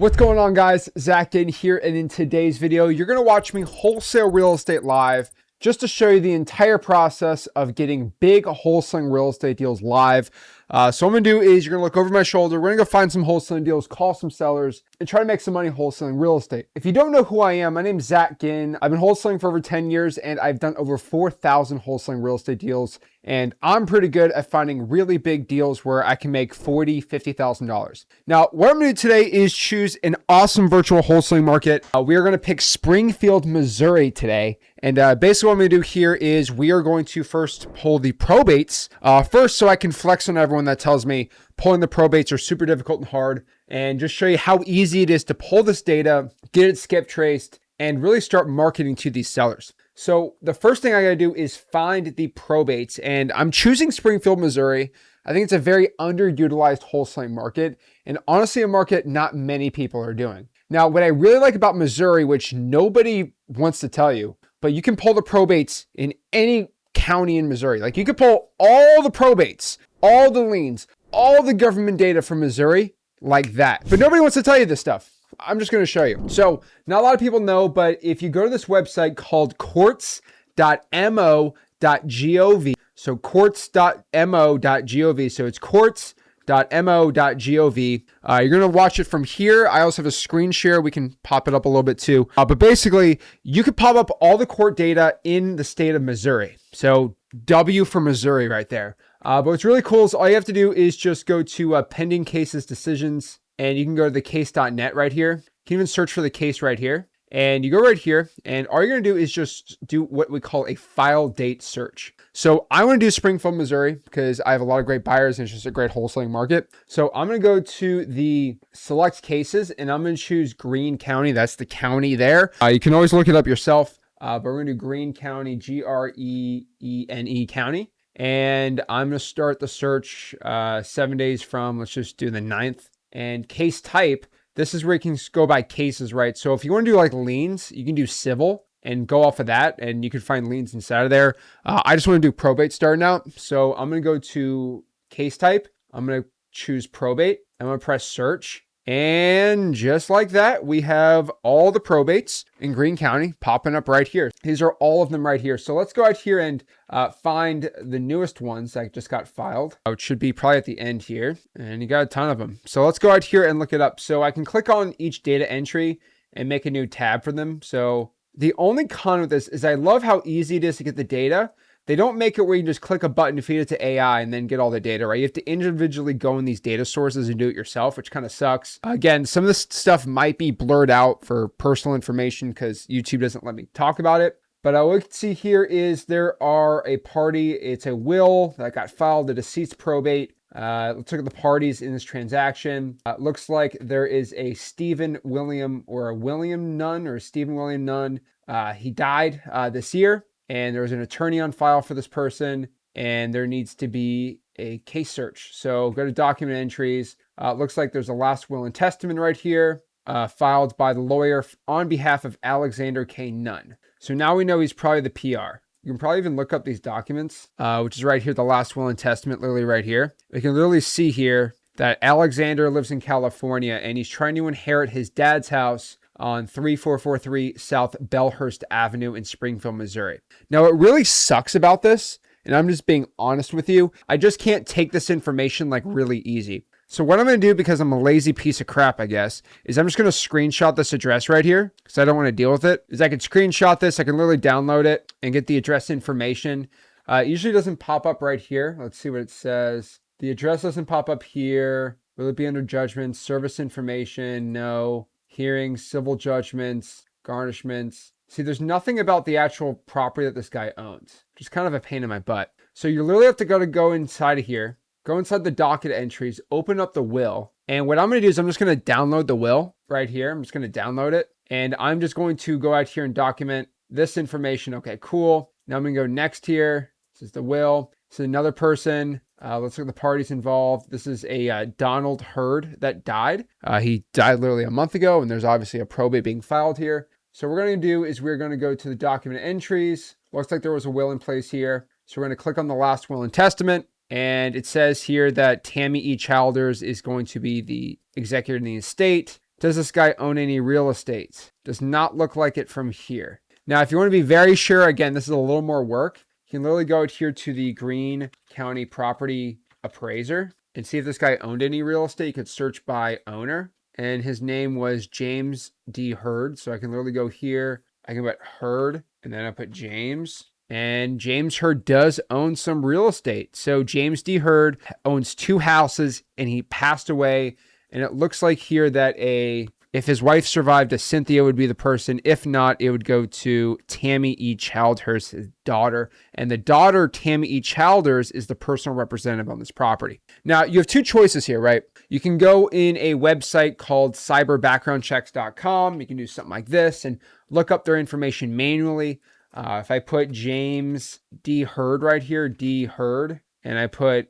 What's going on, guys? Zach in here, and in today's video, you're going to watch me wholesale real estate live just to show you the entire process of getting big wholesaling real estate deals live. So what I'm going to do is you're going to look over my shoulder. We're going to go find some wholesaling deals, call some sellers, and try to make some money wholesaling real estate. If you don't know who I am, my name is Zach Ginn. I've been wholesaling for over 10 years, and I've done over 4,000 wholesaling real estate deals. And I'm pretty good at finding really big deals where I can make $40,000, $50,000. Now, what I'm going to do today is choose an awesome virtual wholesaling market. We are going to pick Springfield, Missouri today. And basically what I'm going to do here is we are going to first pull the probates first so I can flex on everyone that tells me pulling the probates are super difficult and hard, and just show you how easy it is to pull this data, get it skip traced, and really start marketing to these sellers. So the first thing I got to do is find the probates, and I'm choosing Springfield, Missouri. I think it's a very underutilized wholesaling market, and honestly a market not many people are doing. Now, what I really like about Missouri, which nobody wants to tell you, but you can pull the probates in any county in Missouri. Like, you could pull all the probates, all the liens, all the government data from Missouri like that. But nobody wants to tell you this stuff. I'm just going to show you. So not a lot of people know, but if you go to this website called courts.mo.gov, so courts.mo.gov, so it's courts.mo.gov. You're going to watch it from here. I also have a screen share. We can pop it up a little bit too. But basically, you could pop up all the court data in the state of Missouri. So W for Missouri right there. But what's really cool is all you have to do is just go to pending cases decisions, and you can go to the case.net right here. You can even search for the case right here. And you go right here, and all you're going to do is just do what we call a file date search. So I want to do Springfield, Missouri, because I have a lot of great buyers and it's just a great wholesaling market. So I'm going to go to the select cases, and I'm going to choose Greene County. That's the county there. You can always look it up yourself, but we're going to do Greene County, Greene County. And I'm going to start the search 7 days from, let's just do the 9th. And case type, this is where you can go by cases, right? So if you want to do like liens, you can do civil and go off of that, and you can find liens inside of there. I just want to do probate starting out. So I'm going to go to case type. I'm going to choose probate. I'm going to press search. And just like that, we have all the probates in Greene County popping up right here. These are all of them right here. So let's go out here and find the newest ones that just got filed. It should be probably at the end here. And you got a ton of them. So let's go out here and look it up. So I can click on each data entry and make a new tab for them. So the only con with this is I love how easy it is to get the data. They don't make it where you just click a button to feed it to AI and then get all the data, right? You have to individually go in these data sources and do it yourself, which kind of sucks. Again, some of this stuff might be blurred out for personal information because YouTube doesn't let me talk about it. But what we can see here is there are a party. It's a will that got filed, the deceased probate. Let's look at the parties in this transaction. Looks like there is a Stephen William or a William Nunn or a Stephen William Nunn. He died this year. And there was an attorney on file for this person, and there needs to be a case search. So go to document entries. Looks like there's a last will and testament right here, filed by the lawyer on behalf of Alexander K. Nunn. So now we know he's probably the PR. You can probably even look up these documents, which is right here, the last will and testament, literally right here. We can literally see here that Alexander lives in California, and he's trying to inherit his dad's house on 3443 South Bellhurst Avenue in Springfield, Missouri. Now, what really sucks about this, and I'm just being honest with you, I just can't take this information like really easy. So what I'm going to do, because I'm a lazy piece of crap, I guess, is I'm just going to screenshot this address right here because I don't want to deal with it. Is I can screenshot this, I can literally download it and get the address information. It usually doesn't pop up right here. Let's see what it says. The address doesn't pop up here. Will it be under judgment? Service information? No. Hearings, civil judgments, garnishments. See, there's nothing about the actual property that this guy owns, which is kind of a pain in my butt. So you literally have to go inside of here, go inside the docket entries, open up the will. And what I'm going to do is I'm just going to download the will right here. I'm just going to download it. And I'm just going to go out here and document this information. Okay, cool. Now I'm going to go next here. This is the will. This is another person. Let's look at the parties involved. This is a Donald Hurd that died. He died literally a month ago, and there's obviously a probate being filed here. So what we're going to do is we're going to go to the document entries. Looks like there was a will in place here. So we're going to click on the last will and testament. And it says here that Tammy E. Childers is going to be the executor in the estate. Does this guy own any real estate? Does not look like it from here. Now, if you want to be very sure, again, this is a little more work. You can literally go out here to the Greene County Property Appraiser and see if this guy owned any real estate. You could search by owner, and his name was James D. Hurd. So I can literally go here. I can put Hurd, and then I put James. And James Hurd does own some real estate. So James D. Hurd owns 2 houses, and he passed away. And it looks like here that if his wife survived, a Cynthia would be the person. If not, it would go to Tammy E. Childers, his daughter. And the daughter, Tammy E. Childers, is the personal representative on this property. Now, you have 2 choices here, right? You can go in a website called cyberbackgroundchecks.com. You can do something like this and look up their information manually. If I put James D. Hurd right here, D. Hurd, and I put,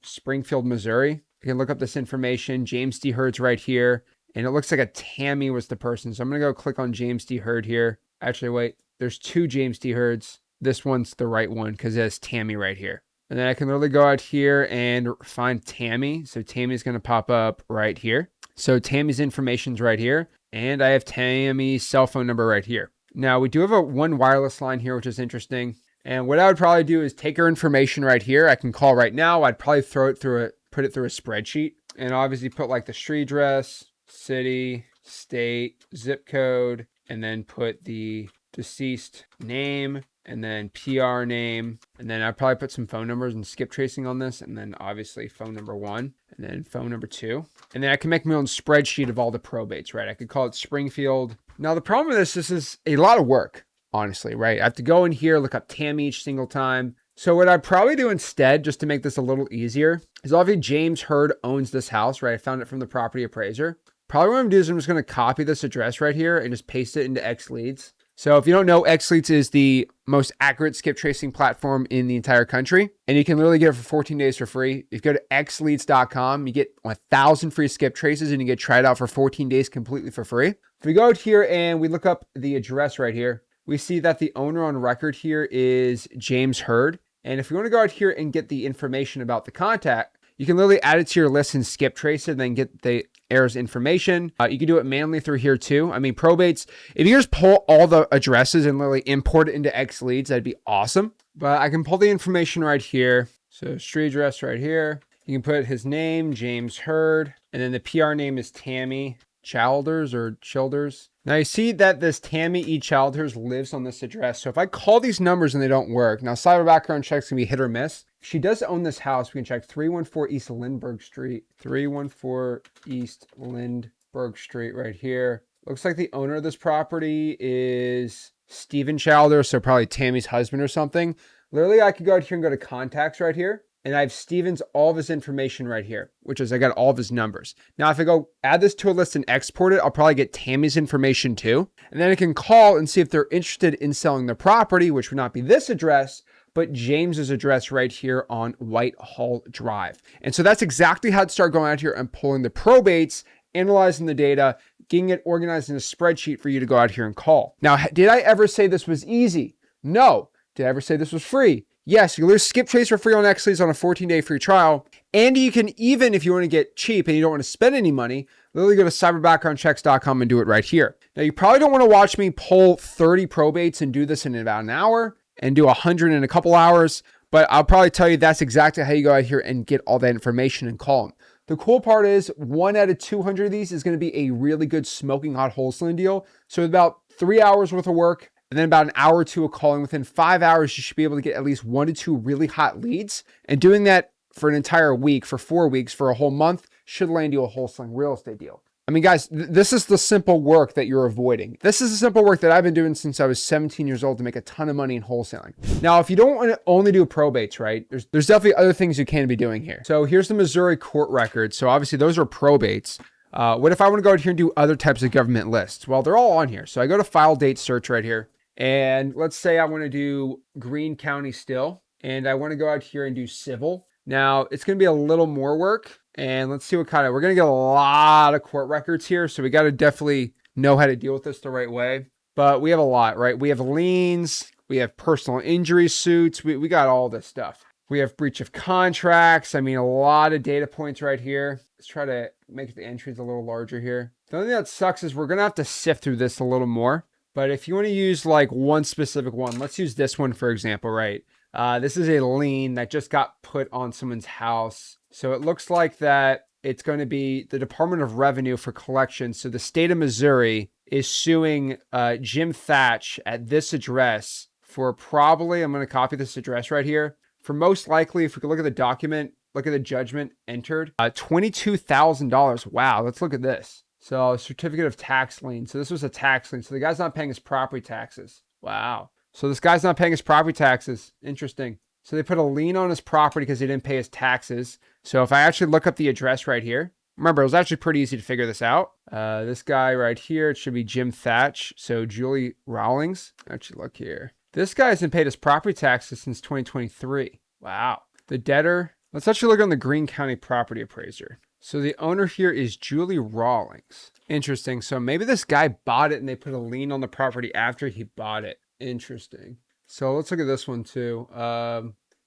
Springfield, Missouri, I can look up this information. James D. Hurd's right here. And it looks like a Tammy was the person. So I'm going to go click on James D. Hurd here. Actually, wait, there's 2 James D. Hurds. This one's the right one because it has Tammy right here. And then I can literally go out here and find Tammy. So Tammy's going to pop up right here. So Tammy's information's right here. And I have Tammy's cell phone number right here. Now, we do have one wireless line here, which is interesting. And what I would probably do is take her information right here. I can call right now. I'd probably put it through a spreadsheet, and obviously put like the street address, city, state, zip code, and then put the deceased name, and then PR name, and then I'd probably put some phone numbers and skip tracing on this, and then obviously phone number 1, and then phone number 2. And then I can make my own spreadsheet of all the probates, right? I could call it Springfield. Now, the problem with this is a lot of work, honestly, right? I have to go in here, look up Tammy each single time. So what I'd probably do instead, just to make this a little easier, is obviously James Hurd owns this house, right? I found it from the property appraiser. Probably what I'm going to do is I'm just going to copy this address right here and just paste it into XLeads. So if you don't know, XLeads is the most accurate skip tracing platform in the entire country. And you can literally get it for 14 days for free. If you go to xleads.com, you get 1,000 free skip traces and you get tried out for 14 days completely for free. If we go out here and we look up the address right here, we see that the owner on record here is James Hurd. And if you want to go out here and get the information about the contact, you can literally add it to your list and skip trace it and then get the heirs information. You can do it manually through here too. I mean, probates, if you just pull all the addresses and literally import it into XLeads, that'd be awesome. But I can pull the information right here. So street address right here. You can put his name, James Hurd, and then the PR name is Tammy Childers or Childers. Now you see that this Tammy E. Childers lives on this address. So if I call these numbers and they don't work, now cyber background checks can be hit or miss. If she does own this house, we can check 314 East Lindbergh Street, 314 East Lindbergh Street right here. Looks like the owner of this property is Stephen Childers, so probably Tammy's husband or something. Literally, I could go out here and go to contacts right here. And I have Steven's, all of his information right here, which is I got all of his numbers. Now, if I go add this to a list and export it, I'll probably get Tammy's information too. And then I can call and see if they're interested in selling the property, which would not be this address, but James's address right here on Whitehall Drive. And so that's exactly how to start going out here and pulling the probates, analyzing the data, getting it organized in a spreadsheet for you to go out here and call. Now, did I ever say this was easy? No. Did I ever say this was free? Yes, you can lose skip trace for free on XLeads on a 14-day free trial. And you can even, if you want to get cheap and you don't want to spend any money, literally go to cyberbackgroundchecks.com and do it right here. Now, you probably don't want to watch me pull 30 probates and do this in about an hour and do 100 in a couple hours, but I'll probably tell you that's exactly how you go out here and get all that information and call them. The cool part is 1 out of 200 of these is going to be a really good smoking hot wholesaling deal. So about 3 hours worth of work, and then about an hour or 2 of calling. Within 5 hours, you should be able to get at least 1 to 2 really hot leads. And doing that for an entire week, for 4 weeks, for a whole month, should land you a wholesaling real estate deal. I mean, guys, this is the simple work that you're avoiding. This is the simple work that I've been doing since I was 17 years old to make a ton of money in wholesaling. Now, if you don't want to only do probates, right, there's definitely other things you can be doing here. So here's the Missouri court records. So obviously those are probates. What if I want to go out here and do other types of government lists? Well, they're all on here. So I go to file date search right here. And let's say I want to do Greene County still, and I want to go out here and do civil. Now it's going to be a little more work, and let's see what kind of, we're going to get a lot of court records here. So we got to definitely know how to deal with this the right way, but we have a lot, right? We have liens, we have personal injury suits. We got all this stuff. We have breach of contracts. I mean, a lot of data points right here. Let's try to make the entries a little larger here. The only thing that sucks is we're going to have to sift through this a little more. But if you want to use like one specific one, let's use this one, for example, right? This is a lien that just got put on someone's house. So it looks like that it's going to be the Department of Revenue for collections. So the state of Missouri is suing Jim Thatch at this address for probably, I'm going to copy this address right here, for most likely, if we could look at the document, look at the judgment entered, $22,000. Wow, let's look at this. So certificate of tax lien. So this was a tax lien. So the guy's not paying his property taxes. Wow. So this guy's not paying his property taxes. Interesting. So they put a lien on his property because he didn't pay his taxes. So if I actually look up the address right here, remember, it was actually pretty easy to figure this out. This guy right here, it should be Jim Thatch. So Julie Rawlings. Actually, look here. This guy hasn't paid his property taxes since 2023. Wow. The debtor, let's actually look on the Greene County Property Appraiser. So the owner here is Julie Rawlings. Interesting. So maybe this guy bought it and they put a lien on the property after he bought it. Interesting. So let's look at this one too.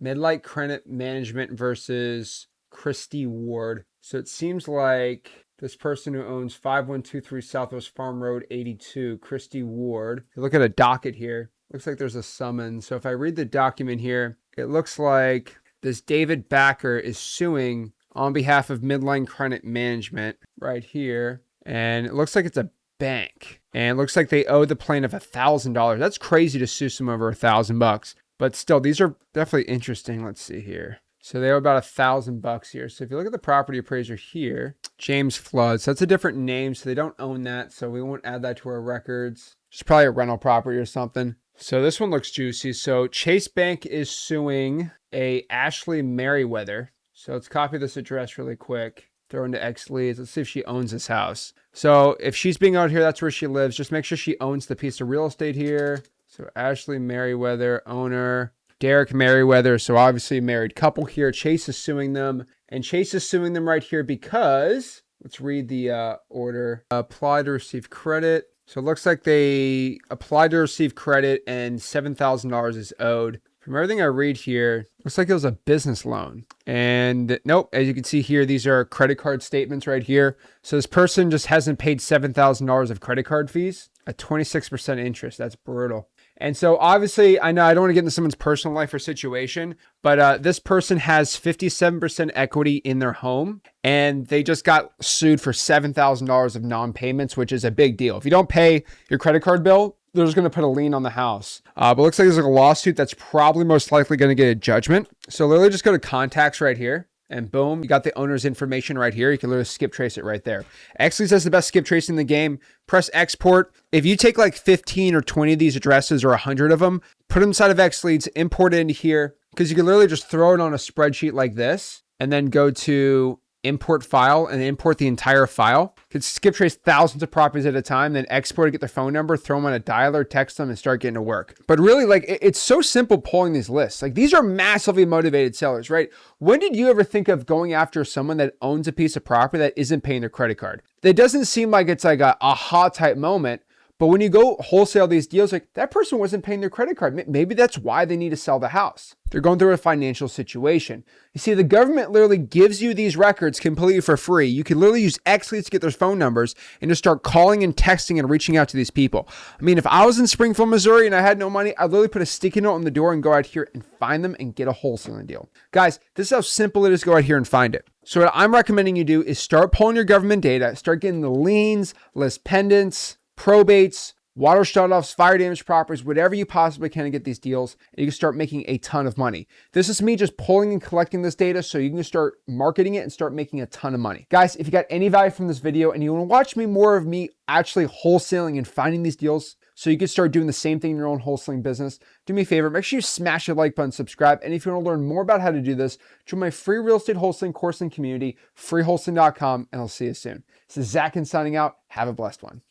Midlight Credit Management versus Christy Ward. So it seems like this person who owns 5123 Southwest Farm Road 82, Christy Ward. If you look at a docket here, looks like there's a summons. So if I read the document here, it looks like this David Backer is suing on behalf of Midline Credit Management right here. And it looks like it's a bank. And it looks like they owe the plaintiff $1,000. That's crazy to sue someone over $1,000. But still, these are definitely interesting. Let's see here. So they owe about $1,000 here. So if you look at the property appraiser here, James Flood. So that's a different name. So they don't own that. So we won't add that to our records. It's probably a rental property or something. So this one looks juicy. So Chase Bank is suing a Ashley Merriweather. So let's copy this address really quick. Throw into X leads. Let's see if she owns this house. So if she's being out here, that's where she lives. Just make sure she owns the piece of real estate here. So Ashley Merriweather, owner. Derek Merriweather. So obviously a married couple here. Chase is suing them. And Chase is suing them right here because, let's read the order. Apply to receive credit. So it looks like they applied to receive credit and $7,000 is owed. From everything I read here, looks like it was a business loan. And nope, as you can see here, these are credit card statements right here. So this person just hasn't paid $7,000 of credit card fees at 26% interest. That's brutal. And so obviously, I know I don't want to get into someone's personal life or situation, but this person has 57% equity in their home and they just got sued for $7,000 of non-payments, which is a big deal. If you don't pay your credit card bill, they're just going to put a lien on the house. But it looks like there's like a lawsuit that's probably most likely going to get a judgment. So literally just go to contacts right here. And boom, you got the owner's information right here. You can literally skip trace it right there. Xleads has the best skip tracing in the game. Press export. If you take like 15 or 20 of these addresses or 100 of them, put them inside of Xleads, import it into here, because you can literally just throw it on a spreadsheet like this and then go to import file and import the entire file. You can skip trace thousands of properties at a time, then export it, get their phone number, throw them on a dialer, text them, and start getting to work. But really, like, it's so simple pulling these lists. Like, these are massively motivated sellers, right? When did you ever think of going after someone that owns a piece of property that isn't paying their credit card? That doesn't seem like it's like a aha type moment. But when you go wholesale these deals, like that person wasn't paying their credit card. Maybe that's why they need to sell the house. They're going through a financial situation. You see, the government literally gives you these records completely for free. You can literally use Xleads to get their phone numbers and just start calling and texting and reaching out to these people. I mean, if I was in Springfield, Missouri and I had no money, I'd literally put a sticky note on the door and go out here and find them and get a wholesaling deal. Guys, this is how simple it is to go out here and find it. So what I'm recommending you do is start pulling your government data, start getting the liens, list pendants, probates, water shutoffs, fire damage properties, whatever you possibly can to get these deals, and you can start making a ton of money. This is me just pulling and collecting this data so you can start marketing it and start making a ton of money. Guys, if you got any value from this video and you want to watch me more of me actually wholesaling and finding these deals so you can start doing the same thing in your own wholesaling business, do me a favor, make sure you smash the like button, subscribe, and if you want to learn more about how to do this, join my free real estate wholesaling course and community, freewholesaling.com, and I'll see you soon. This is Zach signing out. Have a blessed one.